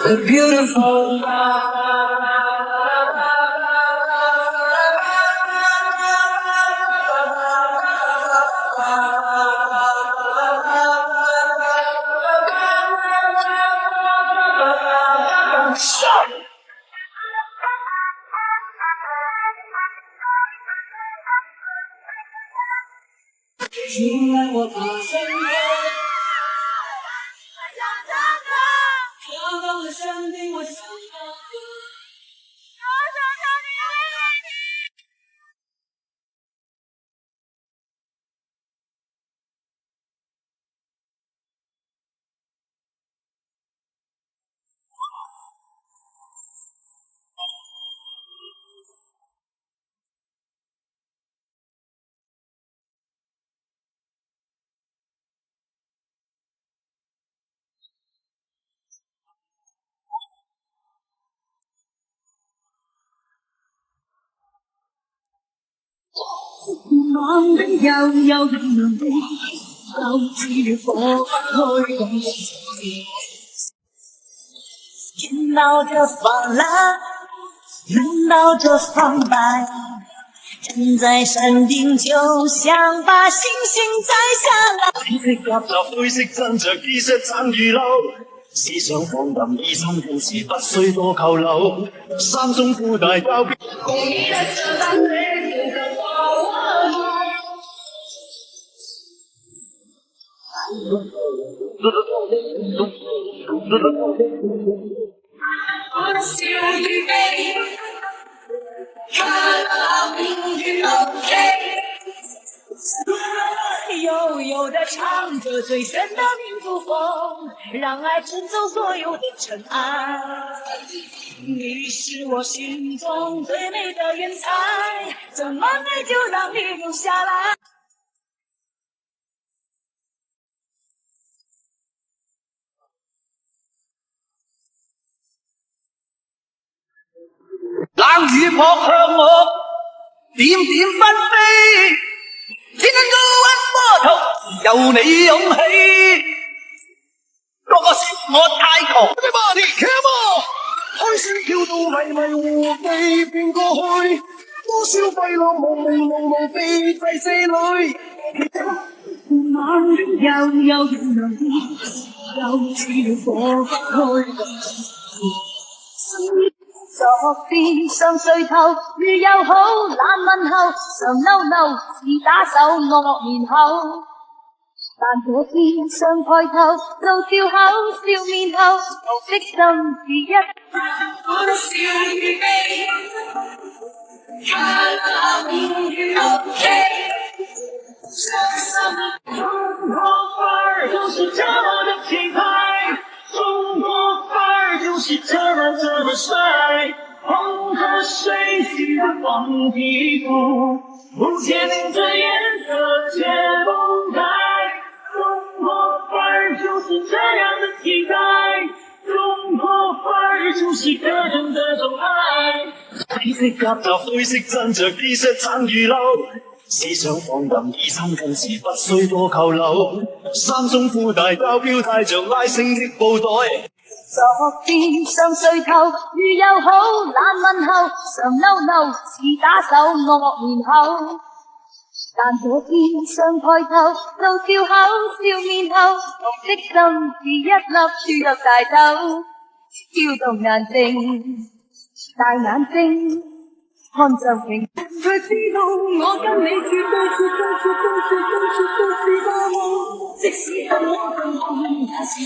The beautiful.你让我发现跳到了山顶，我想要望得悠悠的눈빛勾住火不開的天鬧着放藍，人鬧着放白，站在山頂就想把星星摘下來。灰色夾雜灰色襯着 T 恤撐雨褸，思想放任衣衫更是不需多扣留，山中褲大交臂。我的心预備，看到命運 OK。悠悠地唱着最炫的民族風，讓愛震走所有的塵埃。你是我心中最美的雲彩，怎麼美就讓你留下來。冷雨撲向我，點點紛飛，天能高溫波濤，由你湧起。個個說我太狂，Everybody come on，開聲跳到迷迷糊地變過去，多少廢浪朦朦朧朧被祭祀裏。望得悠悠的눈빛勾住火不開的昨天像垂頭，雨又好，冷問候，常嬲嬲，似打手惡面口。但這天上抬頭，露笑口，笑面後，我的心是一。我的笑與悲，看那命運 OK。相信中國範兒就是這麼的氣派，中國範兒就是這麼帥，紅和水系的黃皮膚，不限定着顏色卻不改。中國範兒就是這樣的氣概，中國範兒就是這種愛。灰色夾雜灰色襯着 T 恤撐雨褸，思想放任衣衫更是不需多扣留，山中褲大交標太像拉星的布袋。昨天像垂頭，雨又好，冷問候，常嬲嬲，似打手惡面口。但這天上抬頭，露笑口，笑面後，我的心是一粒輸入大豆，跳動眼睛，大眼睛看就明，佢知道我跟你絕對是個夢，即使怎麼更夢也是你。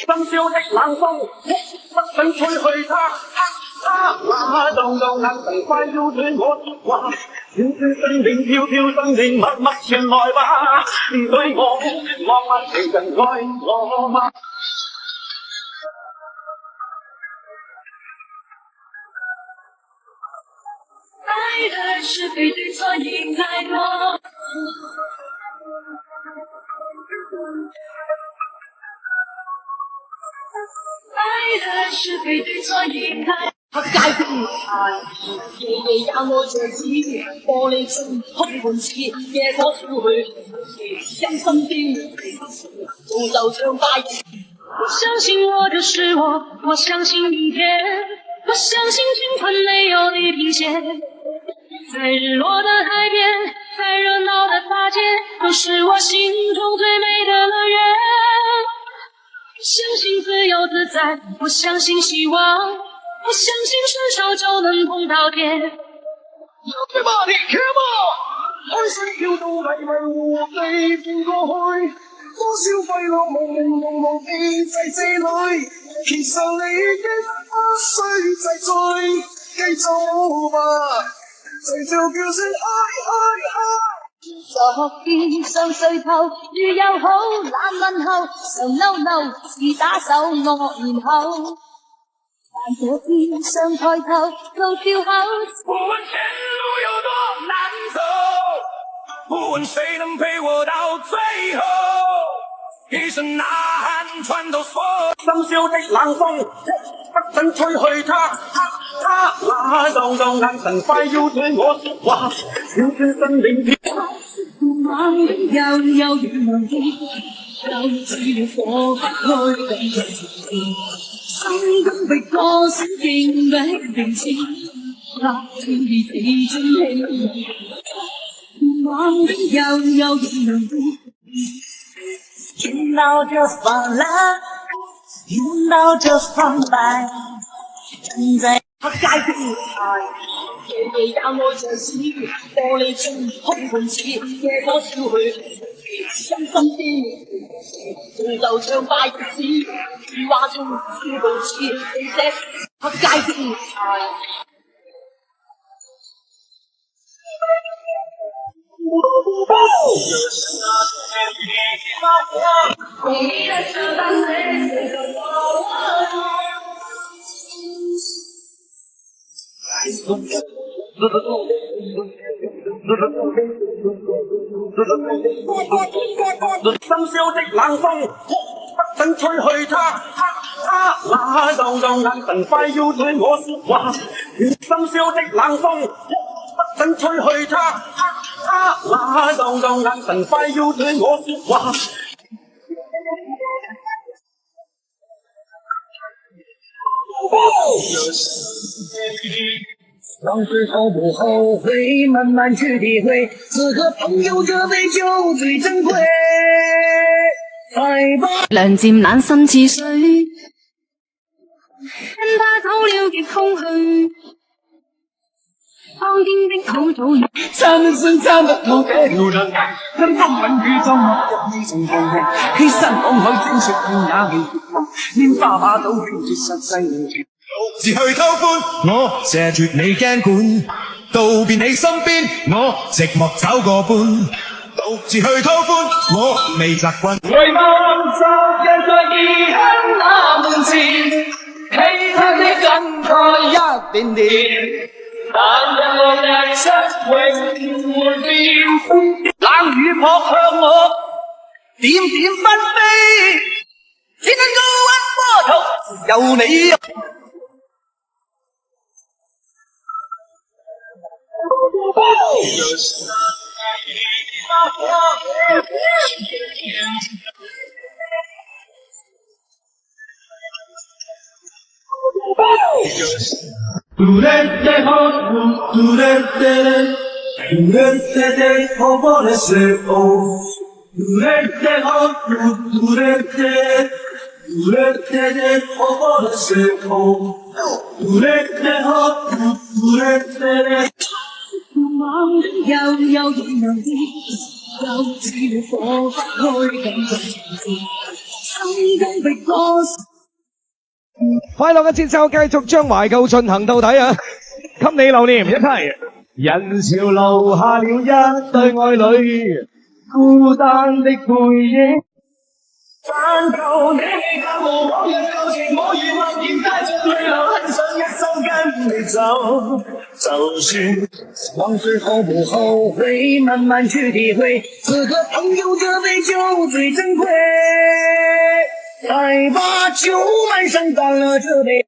深宵的冷風，不想吹去它，那動盪能盡快要斷我的話，遠遠生命飄飄生命默默傳來吧，對我浪漫情人愛我嗎？愛的是非對錯已太多。爱的是非对错一看。他界定愛，夜夜也愛着你，玻璃心空盤似，夜可消去，因心邊造就像大人。我相信我就是我，我相信明天，我相信青春没有地平线。在日落的海边，在热鬧的大街，都是我心中最美的樂園。我相信自由自在，我相信希望，我相信伸手就能碰到天。Everybody, come on！ 開心跳到迷迷糊糊地變過去，多少廢路朦朦朧朧地在這裏。其實你已經不需制醉，繼續吧，隨着叫聲嗨！昨天想睡透，雨又好，懶問候，常嬲嬲，似打手惡然後。但這天想抬頭，到笑口。不問前路有多難走，不問誰能陪我到最後，一聲吶喊穿透所有。深宵的冷風，不准吹去它，那就眼神快要對我說話，小圈身領片。猛的悠悠如浪煙，又似了火不開咁着心中被歌聲勁逼定前，立天意似真氣。猛的悠悠如浪煙，聽到就放了，聽到就放白，站在他界定愛。夜夜也愛着你，玻璃心空盤似，夜可消去，因心邊造就像大日子，如話中消到似，這他界定愛。深宵的冷風，不准吹去它，那就眼神快要對我說話。深宵的冷風，不准吹去它，那就眼神快要對我說話。往事后不后悔，慢慢去体会，此刻朋友这杯酒最珍贵。梁漸冷心似水，因他走了極空虛，蒼天的土早已參一生參不透這條路，因風吻雨中落日成風氣，犧牲慷慨整雪片也未絕望，拈花把酒傾絕實際無情。獨自去偷歡，我謝絕你驚管，道別你身邊，我寂寞找個伴。獨自去偷歡，我未習慣。回望昨日在異鄉那門前，希他的感慨一點點，但讓日出永沒變。冷雨撲向我，點點紛飛，只能高溫波濤，有你。望的悠悠如浪煙，又似了火不開咁着心中被歌。快樂嘅節奏繼續將懷舊進行到底啊！給你留念一批，人潮留下了一對愛侶，孤單的背影。但求你教我往日舊情，我如默然帶着淚流，很想一生跟你走。就算往事後不後悔，慢慢去體會，此刻朋友這杯酒最珍貴。来吧，酒满身，干了这杯。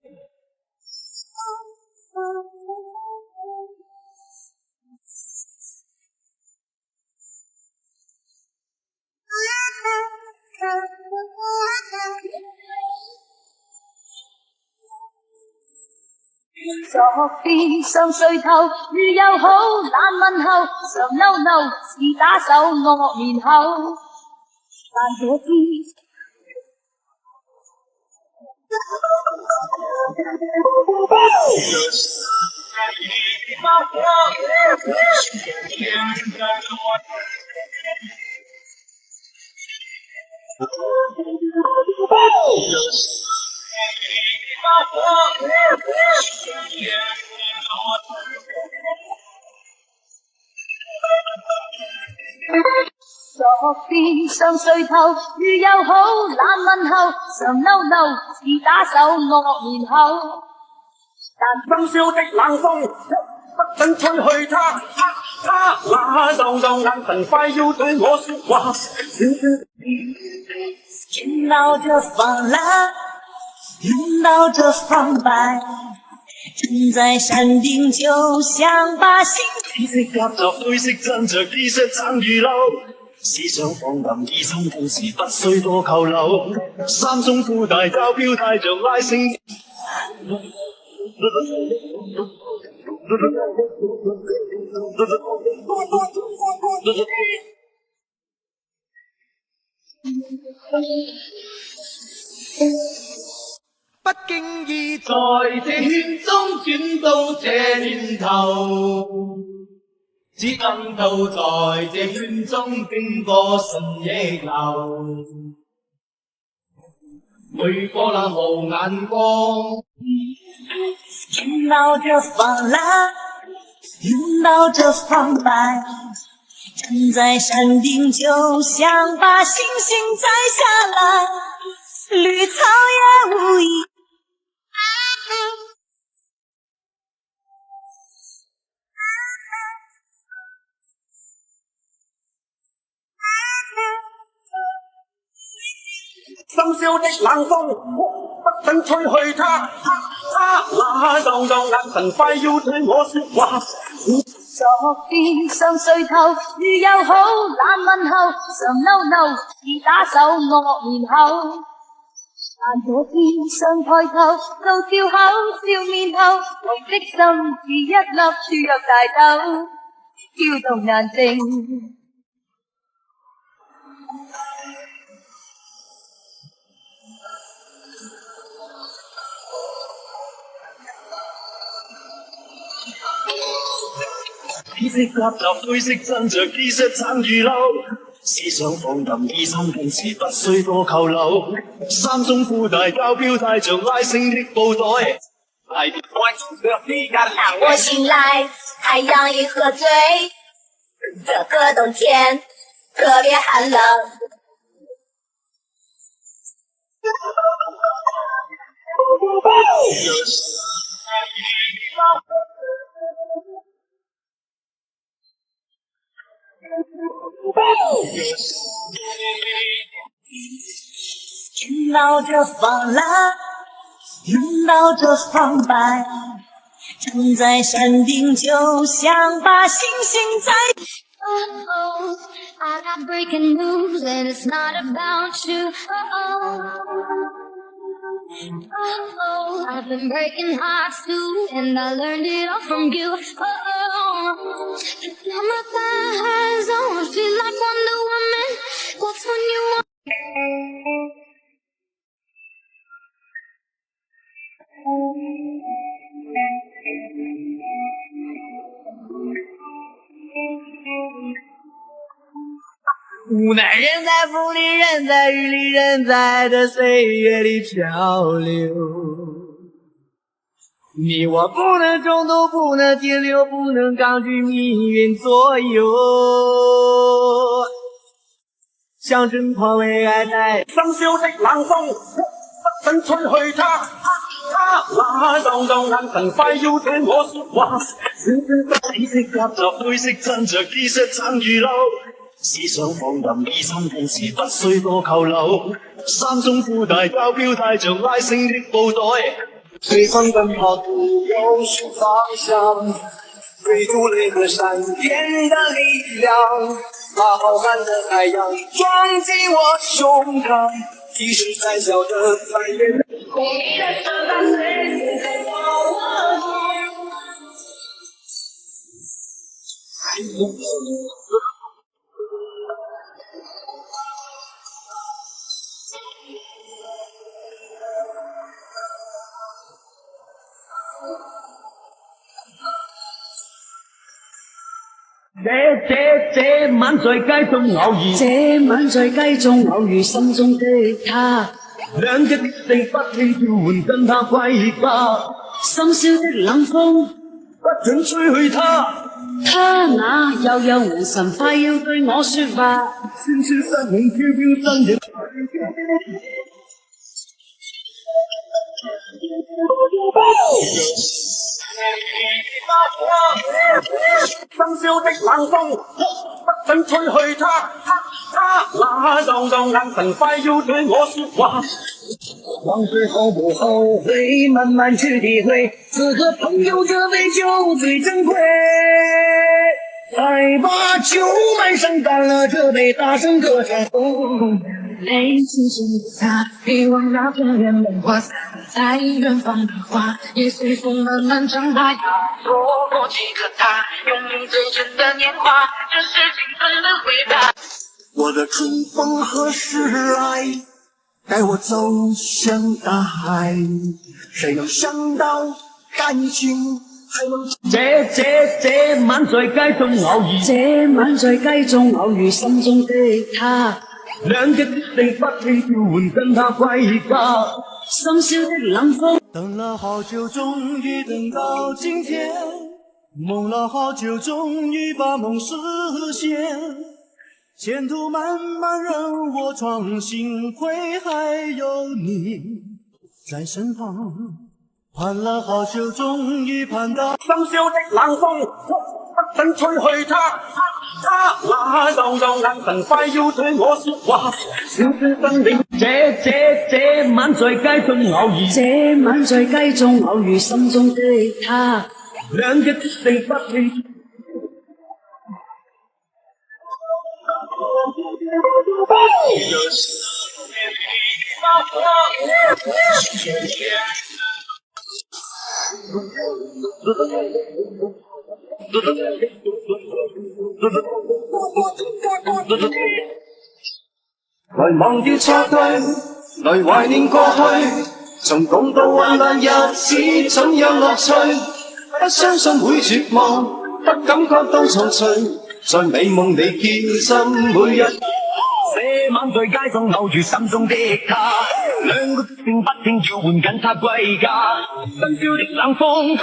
昨天上垂頭，雨又好，難問候，常嬲嬲，似打手惡面口。但這天，昨天上垂頭，雨又好，難問候，常嬲嬲，似打手惡面口。深宵的冷風，不准吹去他，那就眼神快要對我說話。見到這放藍，見到這放白，站在山頂就想把心。紫色夾雜灰色襯着 T 恤撐雨褸，思想放任意心同時不需多扣留，三中褲大交標帶像拉繩。不經意在這圈中轉到這念頭，只感到在這圈中經過順逆流，每個那無眼光。見到這放藍，見到這放白，站在山頂就想把星星摘下來，綠草也無意。深宵的冷風，不准吹去他，那就眼神快要對我說話。昨天上垂頭，雨又好，難問候，常嬲嬲，似打手惡面口。但這天上抬頭，到笑口笑面後，我的心似一粒豬肉大豆，跳動難靜。紫色夾雜灰色襯着 T 恤撐雨褸，思想放任意心同時不需多扣留，三中褲大交標帶像拉繩的布袋。當我醒來，太陽已喝醉，這個冬天特別寒冷。見到這放藍，見到這放白，站在山頂就想把星星摘。Oh, I got breaking news and it's not about you. Oh, I've been breaking hearts too, and I learned it all from you. Got my thighs on, feel like Wonder Woman. That's when you want. 无奈人在风里，人在雨里，人在这岁月里漂流。你我不能中途，不能停留，不能抗拒命运左右。像真狂为爱在深宵的冷風，不准吹去他，那就眼神快要對我說話。紫色夾雜灰色襯着 T 恤撐雨褸。思想放任，以心聽時不需多扣留。山中褲大交標帶着拉繩的布袋，隨風奔跑途有數方向，追逐雷和閃電的力量，把浩瀚的海洋裝進我胸膛，即使再小的海也能夠這晚在街中偶遇，這晚在街中偶遇心中的他，兩隻決定不棄召喚跟他歸家，深宵的冷風不准吹去他。他那悠悠無神快要對我說話，瀟瀟身影飄飄身影。深宵的冷風，不准吹去他那悠悠眼神快要對我說話。往事後不後悔，慢慢去體會，此刻朋友這杯酒最珍貴。來吧，酒滿聲乾了這杯，大聲歌唱。淚輕輕的擦，希望那片遠梅花散在遠方的花，也隨風慢慢長大。錯過幾個他，用最真的年華，這是青春的回答。我的春風何時來？帶我走向大海。誰能想到感情還能？這晚在街中偶遇，這晚在街中偶遇心中的他，兩隻決定不棄召喚跟他歸家。深宵的冷風，等了好久，終於等到今天，夢了好久，終於把夢實現。前途漫漫任我闖，幸虧還有你在身旁。盼了好久，終於盼到深宵的冷風，不准吹去他那悠悠眼神快要對我說話。小小生命，這晚在街中偶遇，這晚在街中偶遇心中的他，兩隻決定不棄。來忘掉錯對，來懷念過去，從共度患難日子怎樣樂趣，不相信會絕望，不感覺到憔悴，在美夢裏見真每日。這晚在街上偶遇心中的他，兩個決定不聽召喚緊他歸家。深宵的冷風，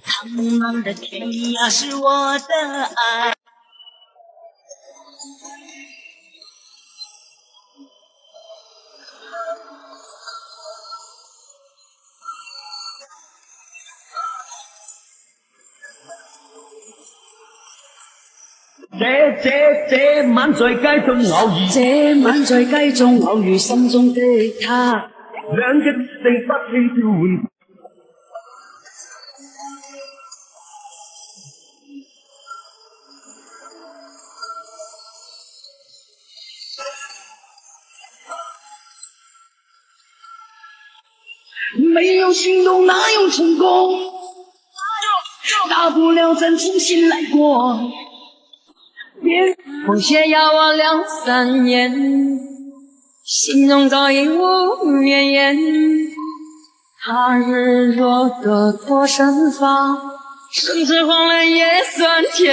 蒼茫的天涯是我的愛。這晚在街中偶遇，這晚在街中偶遇心中的他，兩隻決定不棄召喚。沒有行動哪有成功，大不了再重新來過。風雪要我2、3年，心中早已無綿延。他日若得脫身髮，甚至黃了也算甜。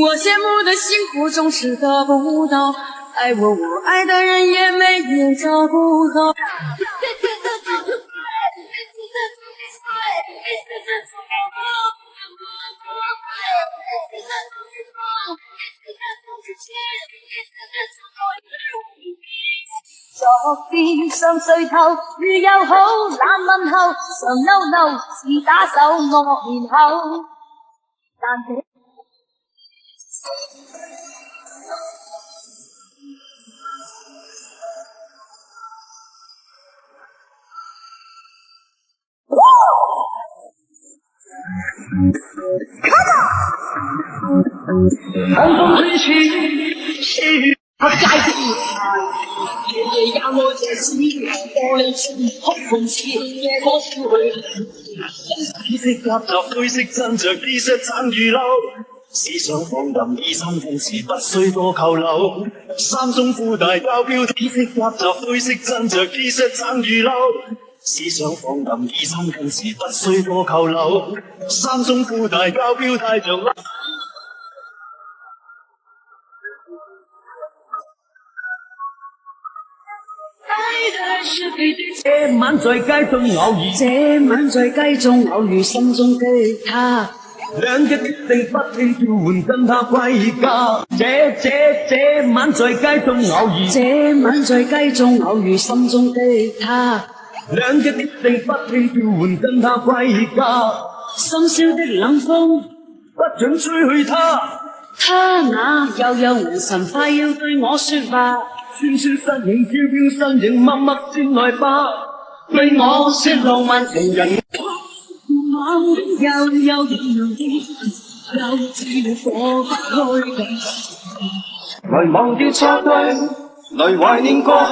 我羨慕的幸福總是得不到，愛我愛的人也沒有找不到。變上垂頭，如友好難問候，常嬲嬲似打手惡面口，但這寒風吹起，他街的夜夜也愛這詩，玻璃窗哭紅似夜火燒去。紫色夾雜灰色襯着 T 恤撐雨褸，時尚放任衣衫同時不需多扣留，三中褲大交標。紫色夾雜灰色襯着 T 恤撐雨褸，時尚放任衣衫同時不需多扣留，三中褲大交標帶着。這晚在街中偶遇，這晚在街中偶遇心中的他，兩日決定不聽叫喚跟他歸家。這晚在街中偶遇，這晚在街中偶遇心中的他，兩日決定不聽叫喚跟他歸家。深宵的冷風不准吹去他，他那悠悠無神快要對我說話。穿穿身影飄飄身影默默轉來吧，對我說浪漫情人，我悠悠然的有似火不開。來忘掉錯對，來懷念過去，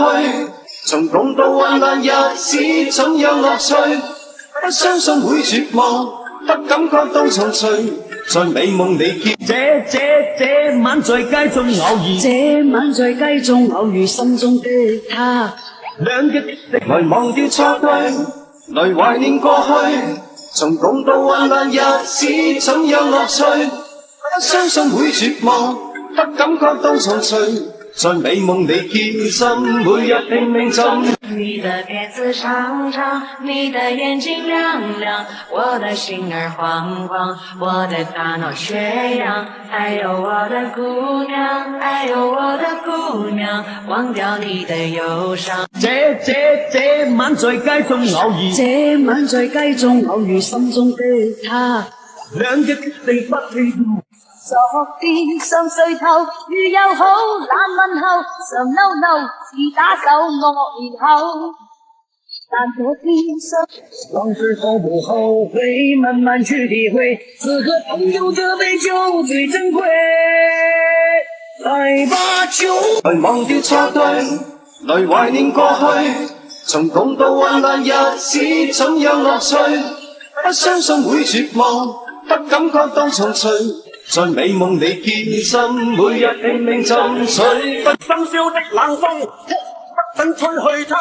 從共度患難日子怎樣樂趣，不相信會絕望，不感覺到重隨，在美夢裏見。這晚在街中偶遇，這晚在街中偶遇心中的他，兩日決定來忘掉錯對，來懷念過去，從共度患難日子怎樣樂趣，不相信會絕望，不感覺到重隨，在美夢裏見心，每日拼命浸。你的辫子長長，你的眼睛亮亮，我的心兒慌慌，我的大腦缺氧。哎呦我的姑娘，哎呦我的姑娘，忘掉你的憂傷。這晚在街中偶遇，這晚在街中偶遇心中的他，兩日決定不聽。昨天上垂頭，如友好難問候，常嬲嬲似打手惡面口，但這天上往事後不後悔，慢慢去體會，此刻朋友這杯酒最珍貴。來吧酒，來忘掉錯對，來懷念過去，從共度患難日子怎樣樂趣，不相信會絕望，不感覺到重隨，在美夢裏見心，每日拼命浸水。深宵的冷風不准吹去他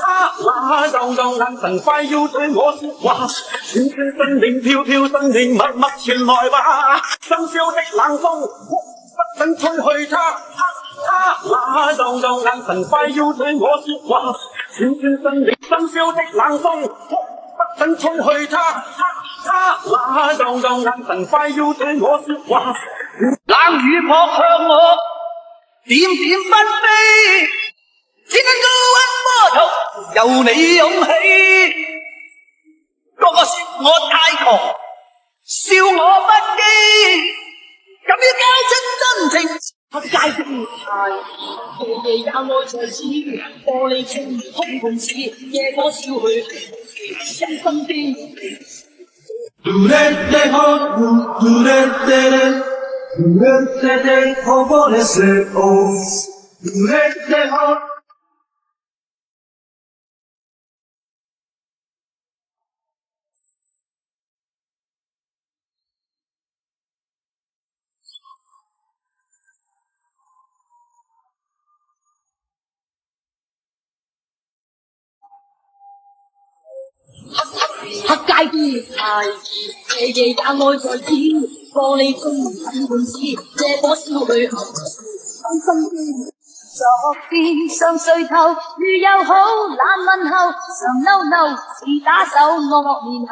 那柔柔眼神快要對我說話，轉轉身影飄飄身影默默傳來吧。深宵的冷風不准吹去他那柔柔眼神快要對我說話，轉轉身影深宵的冷風不准吹去他那柔柔眼神快要對我說話。冷雨撲向我，點點紛飛，只能高溫波濤，由你湧起。個個說我太狂，笑我不羈，敢於交出真情。黑街的月台，夜夜也愛在此，玻璃窗空盤似夜火燒去，真心的。黑街的月台，夜夜也愛在此，玻璃窗空盤似夜火燒去，真心的。昨天上垂頭，如友好難問候，常嬲嬲似打手惡面口，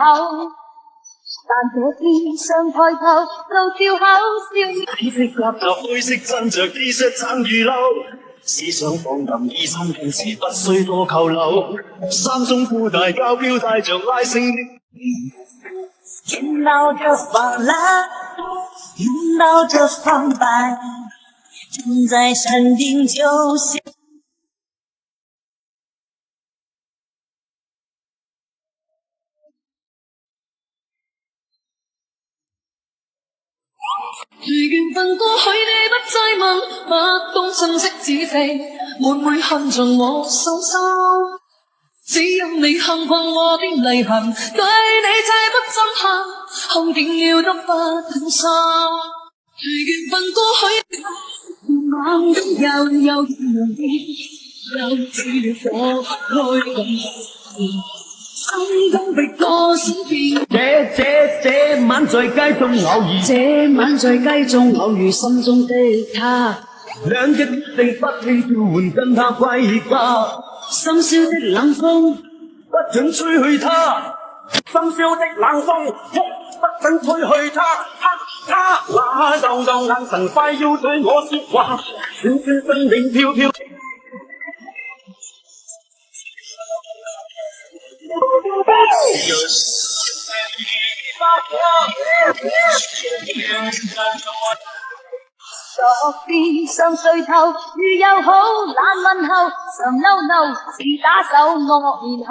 但這天上抬頭露笑口笑。紫色夾雜灰色襯着 T 恤撐雨褸，思想放任衣衫平時不需多扣留，三中褲大交標帶像拉繩的。見到就放藍，見到就放白，正在山頂就像。如緣分過去，你不再問，不懂珍惜此地，每每看盡我手心，只因你幸困我的離痕，對你這不震撼，看見了都不甘心。如緣分過去，眼中悠有似了火開咁。心中被歌聲變，這晚在街中偶遇，這晚在街中偶遇心中的他，兩隻決定不棄召喚跟他歸家。深宵的冷風，不准吹去他，深宵的冷風，不准吹去他，那幽幽眼神快要對我說話，轉轉身影飄飄。昨天想睡透，如又好懶問候，常嬲嬲似打手惡面口。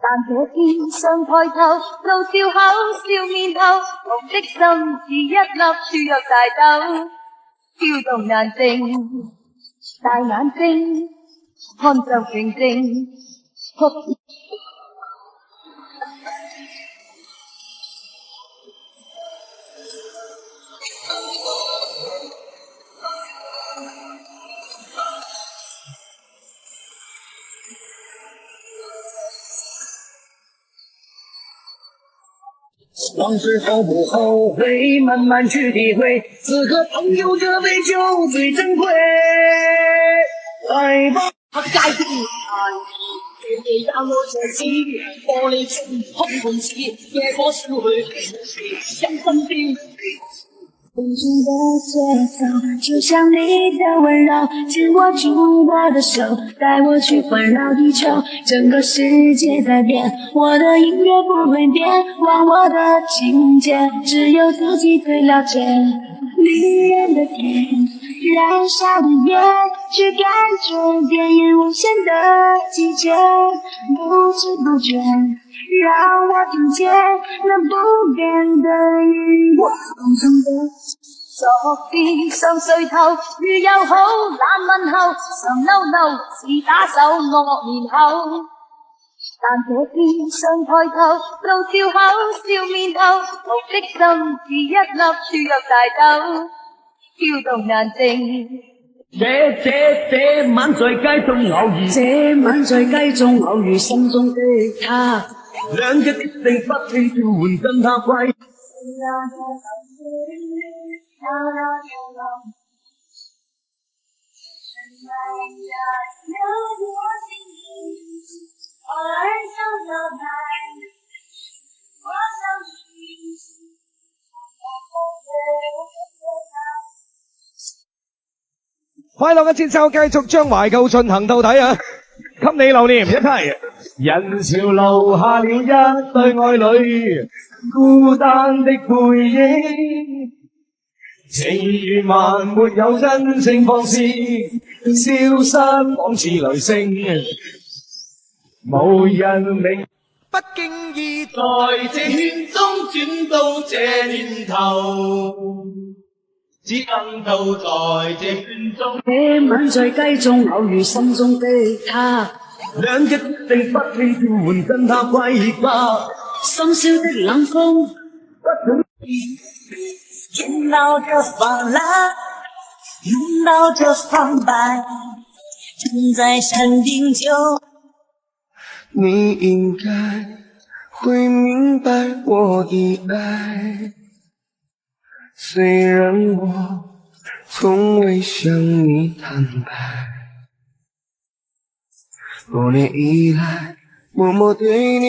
但這天想抬頭，露笑口笑面後，我的心似一粒豬肉大豆，跳動難靜，大眼睛看就平靜。往事后不后悔，慢慢去体会，此刻朋友这杯酒最珍贵。来吧，街中夜夜有我這子，玻璃窗空盤子，夜火燒去，陰森邊。風中的節奏，就像你的溫柔，牽我住我的手，帶我去環繞地球。整個世界在變，我的音樂不會變，忘我的情節，只有自己最了解。迷人的甜，燃燒的夜，去感覺電影無限的季節，不知不覺，讓我聽見那不變的音樂。昨天想睡透，如又好懶問候，常嬲嬲似打手惡面口。但這天想抬頭，露笑口笑面後，我的心似一粒豬肉大豆，跳動難靜。這晚在街中偶遇，這晚在街中偶遇心中的他，兩隻決定不棄召喚跟他歸。快樂嘅節奏繼續將懷舊進行到底啊！給你留念一題，人潮留下了一對愛侶，孤單的背影，情如還沒有真正放肆，消失仿似雷聲，無人明。不經意在這圈中轉到這年頭，只感到在這圈中。這晚在街中偶遇心中的他，兩隻決定不棄召喚跟他歸家。深宵的冷風，見到就放藍，見到就放白，站在山頂就。你應該會明白我的愛，雖然我從未向你坦白，多年以來默默對你。